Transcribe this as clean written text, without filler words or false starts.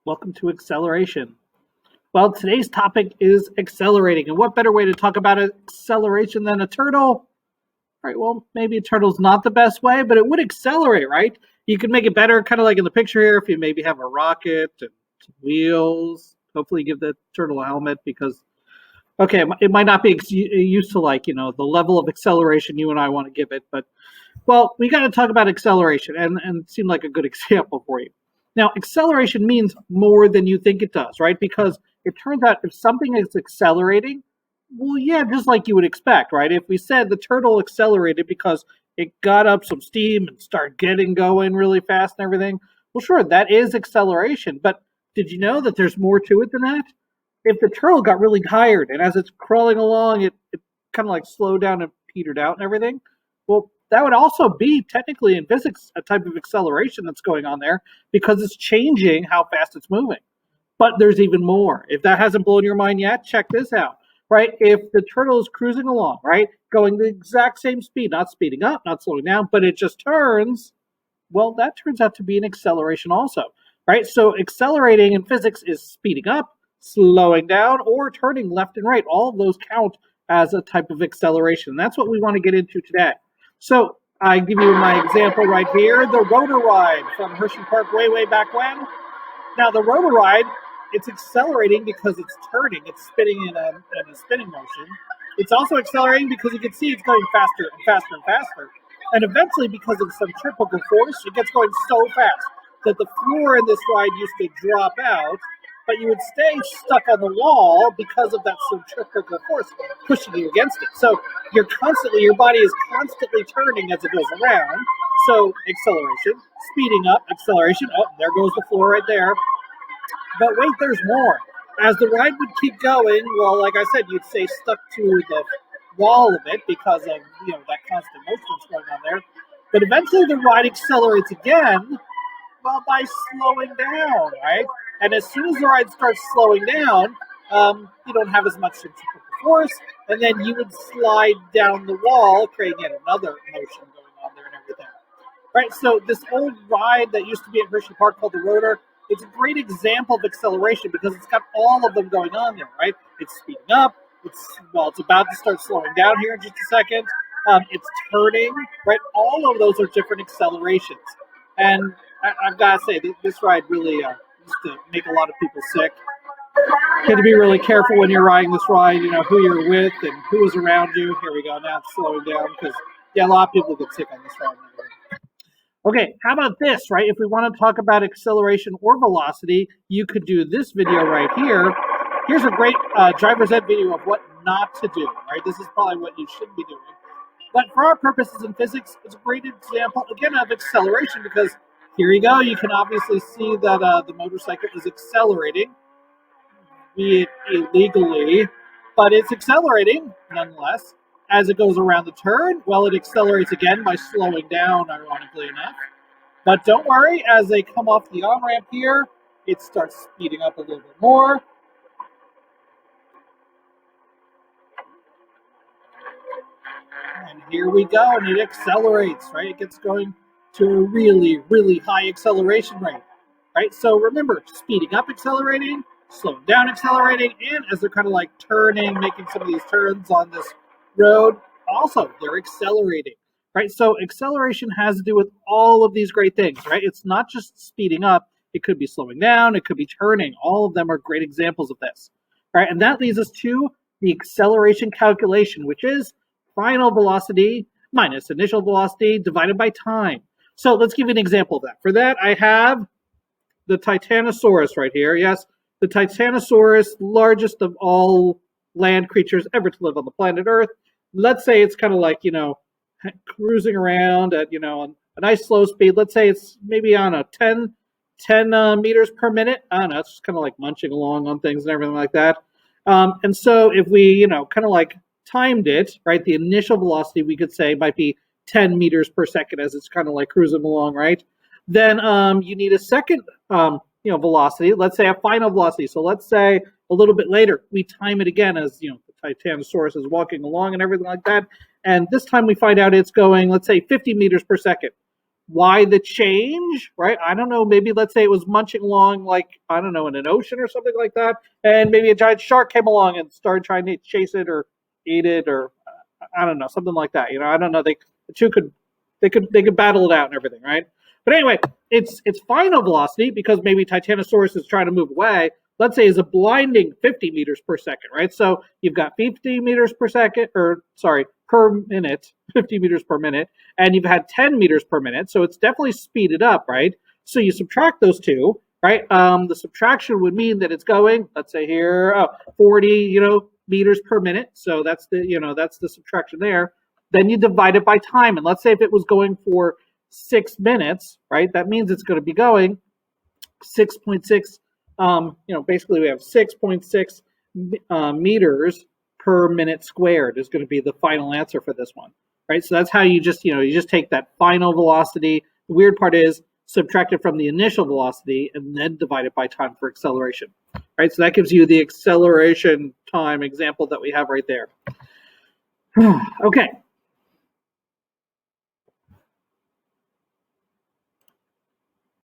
Welcome to Acceleration. Well, today's topic is accelerating. And what better way to talk about acceleration than a turtle? Right, well, maybe a turtle's not the best way, but it would accelerate, right? You could make it better, kind of like in the picture here, if you maybe have a rocket and wheels. Hopefully, give the turtle a helmet because, okay, it might not be used to the level of acceleration you and I want to give it. But, well, we got to talk about acceleration and it seemed like a good example for you. Now, acceleration means more than you think it does, right? Because it turns out if something is accelerating, well, yeah, just like you would expect, right? If we said the turtle accelerated because it got up some steam and started getting going really fast and everything, well, sure, that is acceleration. But did you know that there's more to it than that? If the turtle got really tired and as it's crawling along, it kind of like slowed down and petered out and everything, well, that would also be technically in physics a type of acceleration that's going on there because it's changing how fast it's moving. But there's even more. If that hasn't blown your mind yet, check this out, right? If the turtle is cruising along, right, going the exact same speed, not speeding up, not slowing down, but it just turns, well, that turns out to be an acceleration also, right? So accelerating in physics is speeding up, slowing down, or turning left and right. All of those count as a type of acceleration. That's what we want to get into today. So I give you my example right here, the rotor ride from Hershey Park way back when. Now the rotor ride, it's accelerating because it's turning, it's spinning in a spinning motion. It's also accelerating because you can see it's going faster and faster and faster. And eventually, because of centrifugal force, it gets going so fast that the floor in this ride used to drop out, but you would stay stuck on the wall because of that centrifugal force pushing you against it. So your body is constantly turning as it goes around. So acceleration, speeding up, acceleration. Oh, there goes the floor right there. But wait, there's more. As the ride would keep going, well, like I said, you'd stay stuck to the wall of it because of that constant motion that's going on there. But eventually, the ride accelerates again, well, by slowing down, right? And as soon as the ride starts slowing down, you don't have as much centrifugal force, and then you would slide down the wall, creating yet another motion going on there and everything. Right, so this old ride that used to be at Hershey Park called the Rotor, it's a great example of acceleration because it's got all of them going on there, right? It's speeding up, it's about to start slowing down here in just a second. It's turning, right? All of those are different accelerations. And I've got to say, this ride really used to make a lot of people sick. You have to be really careful when you're riding this ride, who you're with and who is around you. Here we go, now it's slowing down because, yeah, a lot of people get sick on this ride. Okay, how about this, right? If we want to talk about acceleration or velocity, you could do this video right here. Here's a great driver's ed video of what not to do, right? This is probably what you should be doing. But for our purposes in physics, it's a great example, again, of acceleration because here you go. You can obviously see that the motorcycle is accelerating, be it illegally, but it's accelerating nonetheless. As it goes around the turn, well, it accelerates again by slowing down, ironically enough. But don't worry, as they come off the on-ramp here, it starts speeding up a little bit more. And here we go, and it accelerates, right? It gets going to a really high acceleration rate, right? So remember, speeding up, accelerating, slowing down, accelerating, and as they're kind of like turning, making some of these turns on this road, also they're accelerating, right? So acceleration has to do with all of these great things, right? It's not just speeding up, it could be slowing down, it could be turning. All of them are great examples of this, right? And that leads us to the acceleration calculation, which is final velocity minus initial velocity divided by time. So let's give you an example of that. For that, I have the Titanosaurus right here. Yes, the Titanosaurus, largest of all land creatures ever to live on the planet Earth. Let's say it's kind of like, cruising around at, a nice slow speed. Let's say it's maybe on a 10 meters per minute. I don't know, it's just kind of like munching along on things and everything like that. And so if we, kind of like timed it, right, the initial velocity we could say might be 10 meters per second as it's kind of like cruising along, right? Then you need a second, velocity. Let's say a final velocity. So let's say a little bit later, we time it again as, the Titanosaurus is walking along and everything like that. And this time we find out it's going, let's say 50 meters per second. why the change, right? I don't know. Maybe let's say it was munching along, like, I don't know, in an ocean or something like that. And maybe a giant shark came along and started trying to chase it or eat it, or I don't know, something like that. I don't know. The two they could battle it out and everything, right? But anyway, its final velocity, because maybe Titanosaurus is trying to move away, let's say is a blinding 50 meters per second, right? So you've got 50 meters per second, or sorry, per minute, 50 meters per minute, and you've had 10 meters per minute. So it's definitely speeded up, right? So you subtract those two, right? The subtraction would mean that it's going, let's say here, 40, meters per minute. So that's the subtraction there. Then you divide it by time. And let's say if it was going for 6 minutes, right? That means it's going to be going 6.6. Basically we have 6.6 meters per minute squared is going to be the final answer for this one, right? So that's how you just take that final velocity. The weird part is subtract it from the initial velocity and then divide it by time for acceleration, right? So that gives you the acceleration time example that we have right there. Okay,